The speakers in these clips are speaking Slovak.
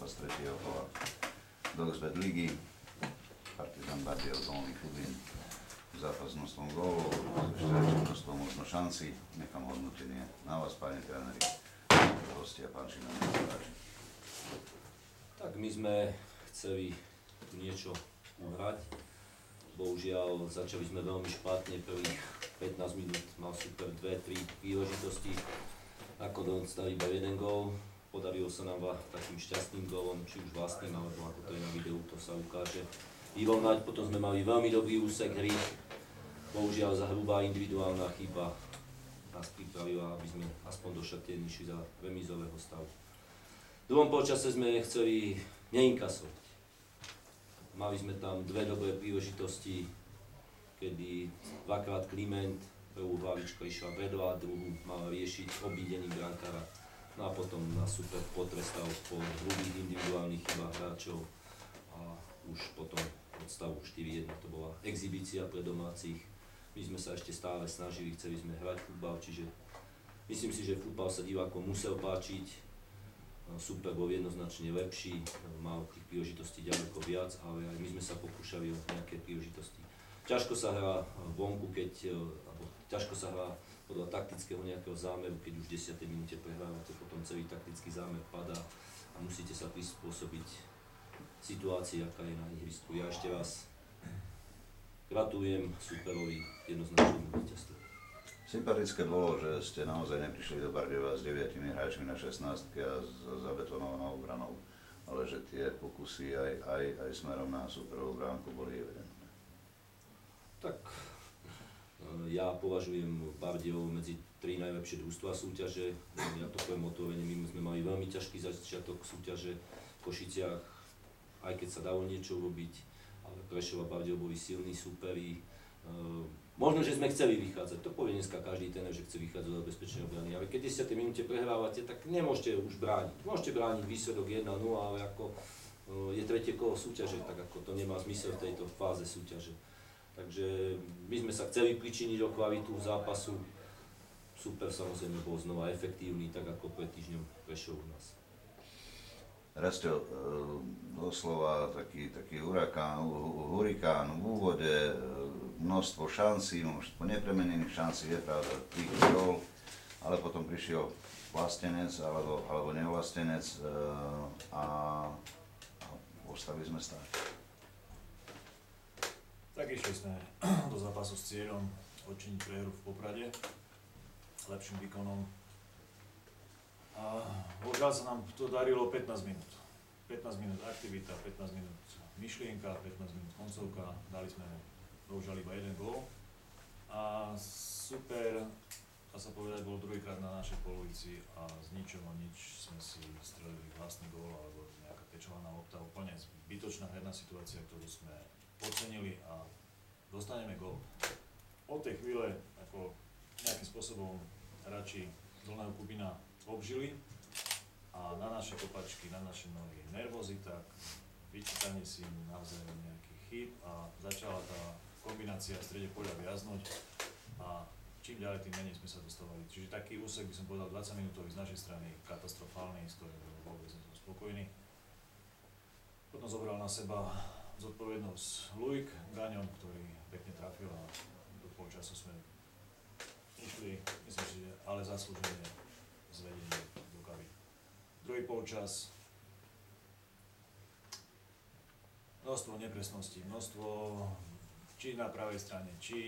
z tretieho kola do Exbet ligy. Partizan Bardejov Dolný Kubín. Zápas s množstvom gólov, ešte väčším množstvom možno šanci. Nechám hodnotenie na vás, páni tréneri. Hostia, pán Šiman, nech sa páči. Tak my sme chceli niečo uhrať. Bohužiaľ, začali sme veľmi špatne, prvých 15 minút mal super 2-3 príležitosti. Nakoniec dostali iba jeden gól. Podarilo sa nám takým šťastným gólom, či už vlastným, alebo ako to je na videu, to sa ukáže, vyrovnať. Potom sme mali veľmi dobrý úsek hry. Bohužiaľ, za hrubá individuálna chyba nás pripravila, aby sme aspoň do šatien išli za remízového stavu. V druhom polčase sme chceli neinkasovať. Mali sme tam dve dobré príležitosti, kedy dvakrát Kliment, prvú hlavička išla vedľa, druhú mala riešiť obídením brankára. No a potom nás super potrestal po hrubých individuálnych chybách hráčov a už potom od stavu 4-1 to bola exhibícia pre domácich. My sme sa ešte stále snažili, chceli sme hrať futbal, čiže myslím si, že futbal sa divákom musel páčiť. Super bol jednoznačne lepší, mal tých príležitostí ďaleko viac, ale aj my sme sa pokúšali o nejaké príležitosti. Ťažko sa hrá vonku, alebo ťažko sa hrá podľa taktického nejakého zámeru, keď už v 10. minúte prehrávate, potom celý taktický zámer padá a musíte sa prispôsobiť situácii, aká je na ihrisku. Ja ešte raz gratulujem superovi jednoznačnému víťazstvu. Sympatické bolo, že ste naozaj neprišli do Bardejova s 9 hráčmi na 16 a zabetonovanou obranou, ale že tie pokusy aj smerom na superovú bránku boli evidentné. Tak ja považujem Bardejov medzi 3 najlepšie družstvá súťaže. Ja to poviem otvorene, my sme mali veľmi ťažký začiatok súťaže v Košiciach, aj keď sa dalo niečo urobiť, ale Prešov a Bardejov boli silní súperi. Možno, že sme chceli vychádzať, to povie dneska každý tréner, že chce vychádzať do bezpečnej obrany, ale keď v 10. minúte prehrávate, tak nemôžete už brániť. Môžete brániť výsledok 1-0, ale ako je tretie kolo súťaže, tak ako to nemá zmysel v tejto fáze súťaže. Takže my sme sa chceli pričiniť o kvalitu zápasu. Super samozrejme bol znova efektívny, tak ako pred týždňom Prešov u nás. Rasto, doslova taký hurikán v úvode, množstvo šancí, množstvo nepremenených šancí, je pravda, tých gól, ale potom prišiel vlastenec alebo nevlastenec a ostali sme stáť. Tak išli sme do zápasu s cieľom odčiniť prehru v Poprade lepším výkonom. A bohužiaľ sa nám to darilo 15 minút. 15 minút aktivita, 15 minút myšlienka, 15 minút koncovka. Dali sme bohužiaľ iba jeden gól. A super, dá sa povedať, bol druhýkrát na našej polovici a z ničoho nič sme si strelili vlastný gól alebo nejaká tečovaná lopta. Úplne zbytočná herná situácia, ktorú sme podcenili a dostaneme gól. Od tej chvíle ako nejakým spôsobom hráči Dolného Kubína obžili a na naše kopačky, na naše nohy nervozita, vyčítanie si navzájom nejakých chýb a začala tá kombinácia v strede poľa viaznuť a čím ďalej, tým menej sme sa dostávali. Čiže taký úsek by som povedal 20 minútový z našej strany katastrofálny, z ktorého vôbec nie som spokojný. Potom zobral na seba zodpovednosť Luik Gaňom, ktorý pekne trafil a do polčasu sme išli, myslím si, ale zaslúžene zvedenie do kabín. Druhý polčas, množstvo nepresností, množstvo či na pravej strane, či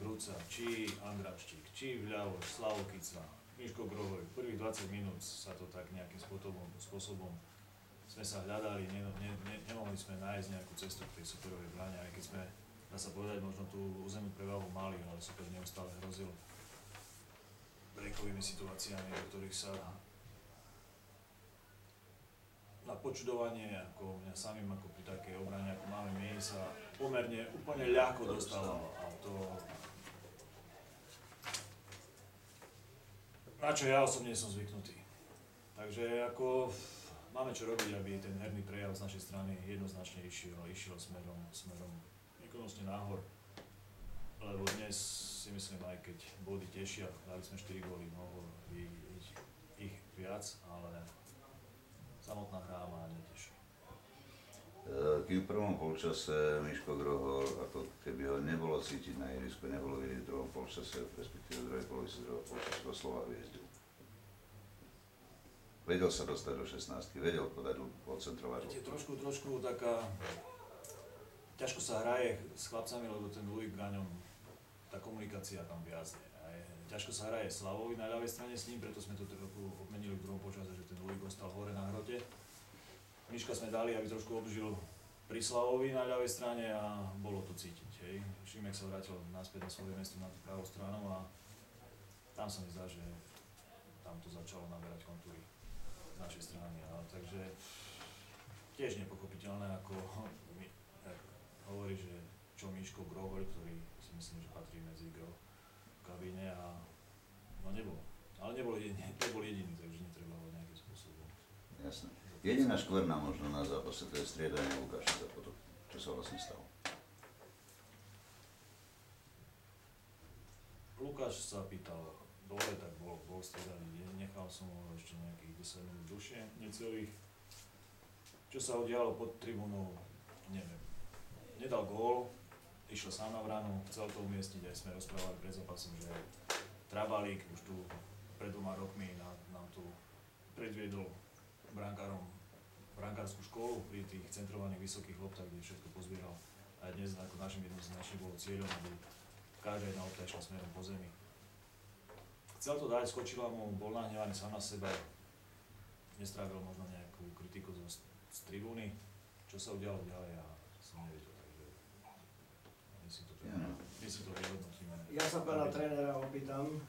Gruca, či Andraščík, či vľavo, Slavokica, Miško Grohoj. Prvých 20 minút sa to tak nejakým spôsobom sme sa hľadali, nemohli sme nájsť nejakú cestu k tej superovej bráne, aj keď sme, dá sa povedať, možno tú územnú prevahu mali, ale super neustále hrozil breakovými situáciami, do ktorých sa na počudovanie, ako mňa samým, ako pri takej obrane, ako máme my, sa pomerne úplne ľahko dostávalo a to, na čo ja osobne som zvyknutý. Takže ako máme čo robiť, aby ten herný prejav z našej strany jednoznačne išiel smerom výkonnostne nahor. Lebo dnes si myslím, aj keď body tešia, dali sme 4 góly, mohlo byť ich viac, ale samotná hra ma druhom polčase Miško Grohol, ako keby ho nebolo cítiť na ihrisku, nebolo vidieť v druhom polčase, respektíve v druhej polovici druhého polčasu do slova hviezdil. Vedel sa dostať do 16, vedel podať, odcentrovať. Je trošku taká... Ťažko sa hraje s chlapcami, lebo ten Luik na ňom, tá komunikácia tam viazne. Ťažko sa hraje Slavovi na ľavej strane s ním, preto sme to trochu obmenili v druhom počase, že ten Luik ostal hore na hrote. Miška sme dali, aby trošku obžil pri Slavovi na ľavej strane a bolo to cítiť. Hej. Šimek sa vrátil naspäť na svoje miesto na tú pravú stranu a tam sa mi zdá, že tam to začalo naberať kontúry z našej strany. Takže tiež nepochopiteľné, ako hovorí, že čo Miško Grohoľ, ktorý si myslím, že patrí medzi gro v kabíne a no nebol. Ale nebol jediný, takže netreba ho nejakým spôsobom. Jasné. Jediná škvrna možno na zápase, to je striedanie Lukáša Zapotoku. Čo sa vlastne stalo? Lukáš sa pýtal dole, tak bol striedaný. Nechal som ho ešte nejakých 10 minút dlhšie, necelých. Čo sa udialo pod tribúnou, neviem. Nedal gól, išiel sám na bránu, chcel to umiestniť, aj sme rozprávali pred zápasom, že Trabalík už tu pred 2 rokmi nám tu predviedol brankárskú školu pri tých centrovaných vysokých loptách, kde všetko pozbieral. Aj dnes ako jedným z našich bolo cieľom, aby každá jedna lopta išla smerom po zemi. Chcel to dať, skočila mu, bol nahnevaný sám na seba, nestrávil možno nejakú kritiku z tribúny. Čo sa udialo ďalej, ja som nevedel, takže my si to vyhodnotíme. Ja sa pána trénera opýtam,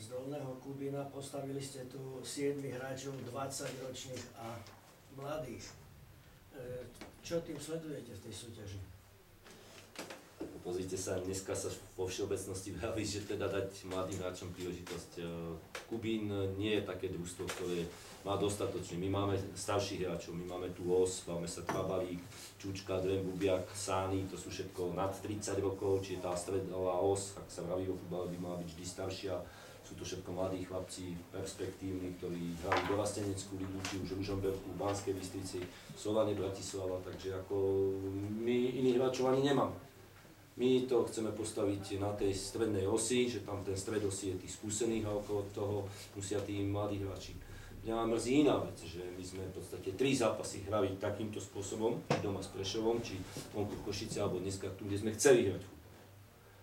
z Dolného Kubína postavili ste tu 7 hráčov, 20 ročných a mladých. Čo tým sledujete v tej súťaži? Pozrite sa, dneska sa vo všeobecnosti vraví, že teda dať mladým hráčom príležitosť. Kubín nie je také družstvo, ktoré má dostatočne. My máme starších hráčov, my máme tu os, máme sa Trabalík, Čučka, Dren, Bubiak, Sány, to sú všetko nad 30 rokov, čiže tá stredová os, ak sa vraví o futbale, by mala byť vždy staršia. Sú to všetko mladí chlapci, perspektívni, ktorí hrali dorasteneckú ligu, či už v Ružomberku, v Banskej Bystrici, Slovane, Bratislava, takže ako my iných hráčov ani nemáme. My to chceme postaviť na tej strednej osi, že tam ten stred osi je tých skúsených a okolo toho musia tí mladí hráči. Mňa mrzí iná vec, že my sme v podstate 3 zápasy hrali takýmto spôsobom, doma s Prešovom, či vonku v Košice, alebo dneska tu, kde sme chceli hrať futbal.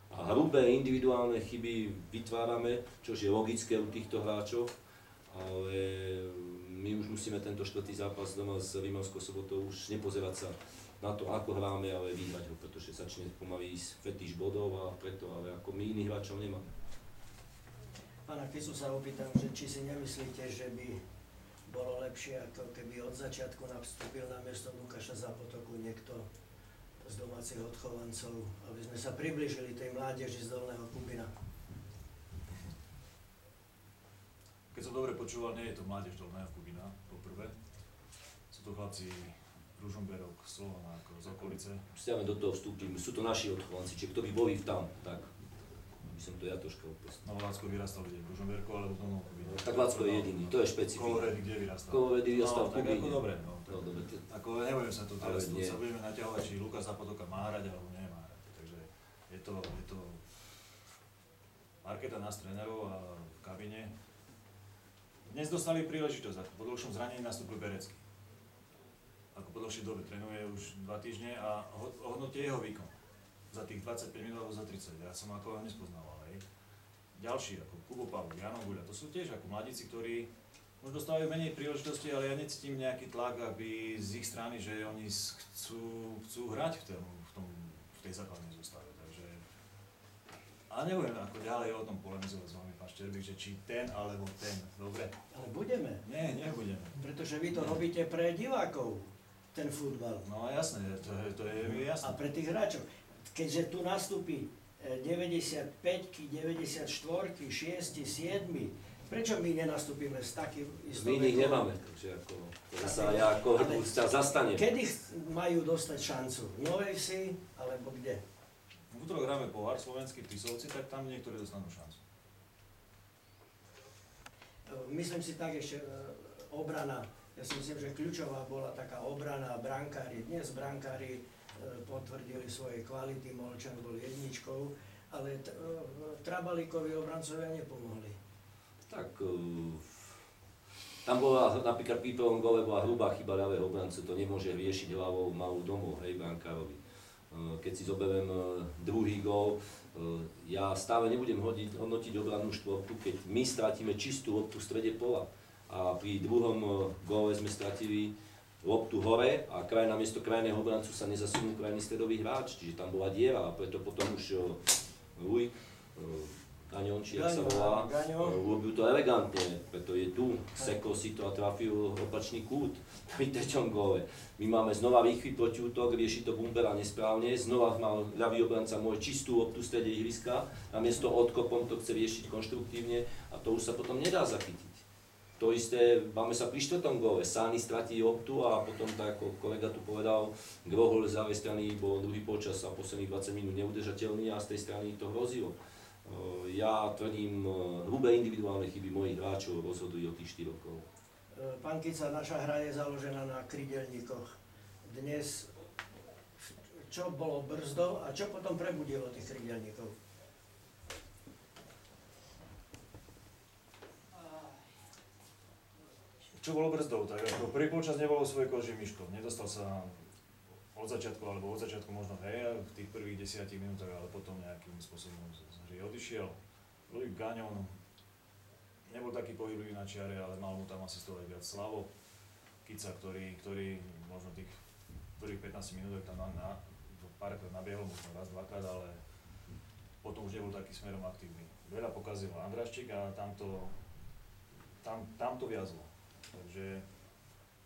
A hrubé individuálne chyby vytvárame, čo je logické u týchto hráčov, ale my už musíme tento 4. zápas doma s Rímavskou Sobotou už nepozerať sa na to, ako hráme, ale vyhrať ho, pretože začne pomaly ísť fetiš bodov a preto, ale ako my iných hráčov nemáme. Pána Kisu sa opýtam, že či si nemyslíte, že by bolo lepšie, ako keby od začiatku nastúpil na miesto Lukáša Zapotoku niekto z domácich odchovancov, aby sme sa priblížili tej mládeži z Dolného Kubína. Keď som dobre počúval, nie je to mládež Dolného Kubína, poprvé. Sú to chlapci Ružomberok, Slovana, ako z okolice. Stiame do toho vstúpim, sú to naši odchovanci, čiže kto by boli tam, tak by som to ja troška opustil. No Lácko vyrastal kde? V Ružomberku alebo v Dolnom Kubíne? Tak Lácko je jediný, to je špecifika. Kolovedy kde vyrastal? Kolovedy vyrastal v tak Kubíne. ako dobre, no. No, dobre. Ako nebudem sa tu teraz, Ale nie. sa budeme naťahovať, či Lukáš Zapotoka má hrať alebo nemá hrať. Takže je to marketa nás trénerov a v kabíne. Dnes dostali príležitosť, ako po dlhšom zranení nastúpil Berecký. Ako po dlhšej dobe trénuje už 2 týždne a hodnotie jeho výkon. Za tých 25 minút alebo za 30, ja som ako nespoznával. Ďalší, ako Kubo Pavlík, Jano Guľa, to sú tiež ako mladíci, ktorí možno dostávajú menej príležitosti, ale ja necítim nejaký tlak, aby z ich strany, že oni chcú hrať v tej základnej zostave. Takže... A nebudem ako ďalej o tom polemizovať s vami, pán Šterbík, že či ten alebo ten, dobre? Ale budeme. Nie, nebudeme. Pretože vy to robíte pre divákov, ten futbal. No jasné, to je mi jasné. A pre tých hráčov. Keďže tu nastúpi 95-ky, 94-ky, 6, 7. Prečo my nenastúpime s takým istým? My iných nemáme, takže ako, sa ja ako sa zastanem. Kedy majú dostať šancu? V Novej Vsi alebo kde? V útorok hráme pohár slovenský Tisovci, tak tam niektorí dostanú šancu. Myslím si tak ešte obrana Ja si myslím, že kľúčová bola taká obrana brankári. Dnes brankári potvrdili svoje kvality, Molčan bol jedničkou, ale Trabalíkovi obrancovia nepomohli. Tak tam bola napríklad pri prvom gole bola hrubá chyba ľavého obrancu, to nemôže riešiť hlavou malú domu, hej, brankárovi. Keď si zoberiem druhý gól, ja stále nebudem hodnotiť obrannú štvorku, keď my stratíme čistú loptu v strede pola. A pri druhom góle sme stratili loptu hore a namiesto krajného obrancu sa nezasunul krajný stredový hráč, čiže tam bola diera a preto potom už Luj, Gaňon, či jak sa volá, urobil to elegantne, preto je tu, sekol si to a trafil opačný kút pri treťom góle. My máme znova rýchly protiútok, rieši to Bumbera nesprávne, znova mal ľavý obranca môj čistú loptu v strede ihriska, namiesto odkopom to chce riešiť konštruktívne a to už sa potom nedá zachytiť. To isté, máme sa pri štvrtom góle, Sány stratí loptu a potom, tak ako kolega tu povedal, Grohol z ľavej strany bol druhý počas a posledných 20 minút neudržateľný a z tej strany to hrozilo. Ja tvrdím, hrubé individuálne chyby mojich hráčov rozhodujú o tých 4 rokov. Pán Kica, naša hra je založená na krydelníkoch. Dnes, čo bolo brzdou a čo potom prebudilo tých krydelníkov? Čo bolo brzdou? Tak ako prvý polčas nebolo svoje koži Miško. Nedostal sa od začiatku možno hej, v tých prvých 10 minútach, ale potom nejakým spôsobom z hry odišiel. Druhý Gaňon nebol taký pohyblivý na čiare, ale mal mu tam asistovať viac Slavo. Kica, ktorý možno tých prvých 15 minút tam párkrát nabiehol, možno raz, dvakrát, ale potom už nebol taký smerom aktívny. Veľa pokazil Andraščík a tam to viazlo. Takže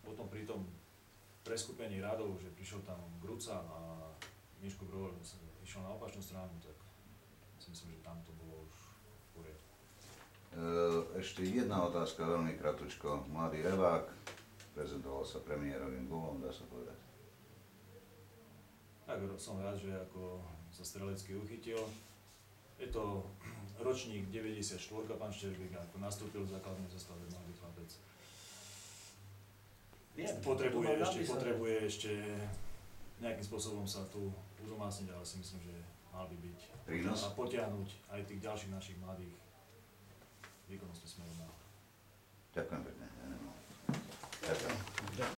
potom pri tom preskupení radov, že prišiel tam Gruca a Miško Grohol išiel na opačnú stranu, tak si myslím, že tam to bolo už v poriadku. Ešte jedna otázka, veľmi kratučko. Mladý Revák, prezentoval sa premiérovým gólom, dá sa povedať. Tak som rád, že ako sa strelecky uchytil. Je to ročník 94, pán Šterbík, ako nastúpil v základnej zostave mladý chlapec. Potrebuje ešte nejakým spôsobom sa tu udomácniť, ale si myslím, že mal by byť Prínos? A potiahnuť aj tých ďalších našich mladých výkonnostných smerom. Ďakujem pekne. Ďakujem.